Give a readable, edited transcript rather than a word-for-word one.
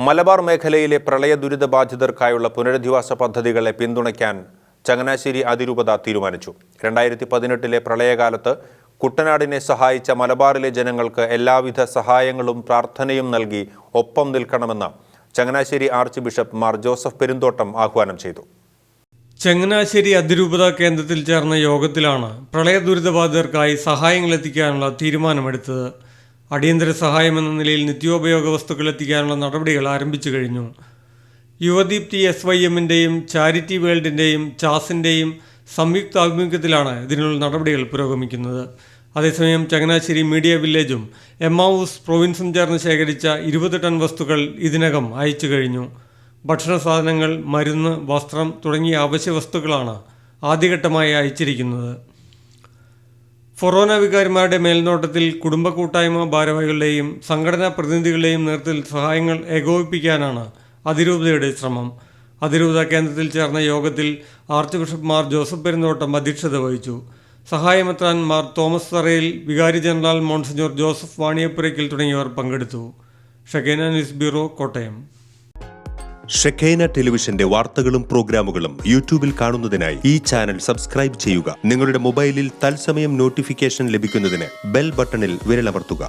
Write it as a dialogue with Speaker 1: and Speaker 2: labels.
Speaker 1: മലബാർ മേഖലയിലെ പ്രളയ ദുരിതബാധിതർക്കായുള്ള പുനരധിവാസ പദ്ധതികളെ പിന്തുണയ്ക്കാൻ ചങ്ങനാശ്ശേരി അതിരൂപത തീരുമാനിച്ചു. 2018 പ്രളയകാലത്ത് കുട്ടനാടിനെ സഹായിച്ച മലബാറിലെ ജനങ്ങൾക്ക് എല്ലാവിധ സഹായങ്ങളും പ്രാർത്ഥനയും നൽകി ഒപ്പം നിൽക്കണമെന്ന് Changanassery arch bishop Mar Joseph Perumthottam ആഹ്വാനം ചെയ്തു.
Speaker 2: ചങ്ങനാശ്ശേരി അതിരൂപത കേന്ദ്രത്തിൽ ചേർന്ന യോഗത്തിലാണ് പ്രളയ ദുരിതബാധിതർക്കായി സഹായങ്ങൾ എത്തിക്കാനുള്ള തീരുമാനമെടുത്തത്. അടിയന്തര സഹായമെന്ന നിലയിൽ നിത്യോപയോഗ വസ്തുക്കൾ എത്തിക്കാനുള്ള നടപടികൾ ആരംഭിച്ചു കഴിഞ്ഞു. യുവദീപ്തി SYM-ന്റെയും ചാരിറ്റി വേൾഡിൻ്റെയും ചാസിൻ്റെയും സംയുക്ത ആഭിമുഖ്യത്തിലാണ് ഇതിനുള്ള നടപടികൾ പുരോഗമിക്കുന്നത്. അതേസമയം ചങ്ങനാശ്ശേരി മീഡിയ വില്ലേജും എമ്മാവൂസ് പ്രൊവിൻസും ചേർന്ന് ശേഖരിച്ച 20 ടൺ വസ്തുക്കൾ ഇതിനകം അയച്ചു കഴിഞ്ഞു. ഭക്ഷണ സാധനങ്ങൾ, മരുന്ന്, വസ്ത്രം തുടങ്ങിയ അവശ്യ വസ്തുക്കളാണ് ആദ്യഘട്ടമായി അയച്ചിരിക്കുന്നത്. ഫൊറോന വികാരിമാരുടെ മേൽനോട്ടത്തിൽ കുടുംബ കൂട്ടായ്മ ഭാരവാഹികളുടെയും സംഘടനാ പ്രതിനിധികളുടെയും നേതൃത്വത്തിൽ സഹായങ്ങൾ ഏകോപിപ്പിക്കാനാണ് അതിരൂപതയുടെ ശ്രമം. അതിരൂപത കേന്ദ്രത്തിൽ ചേർന്ന യോഗത്തിൽ arch bishop Mar Joseph Perumthottam അധ്യക്ഷത വഹിച്ചു. സഹായമെത്രാൻ മാർ തോമസ് തറയിൽ, വികാരി ജനറൽ മോൺസിഞ്ഞോർ ജോസഫ് വാണിയപ്പുരയ്ക്കൽ തുടങ്ങിയവർ പങ്കെടുത്തു. ഷെക്കേന ന്യൂസ് ബ്യൂറോ, കോട്ടയം.
Speaker 3: ഷെക്കേന ടെലിവിഷന്റെ വാർത്തകളും പ്രോഗ്രാമുകളും യൂട്യൂബിൽ കാണുന്നതിനായി ഈ ചാനൽ സബ്സ്ക്രൈബ് ചെയ്യുക. നിങ്ങളുടെ മൊബൈലിൽ തത്സമയം നോട്ടിഫിക്കേഷൻ ലഭിക്കുന്നതിന് ബെൽ ബട്ടണിൽ വിരലമർത്തുക.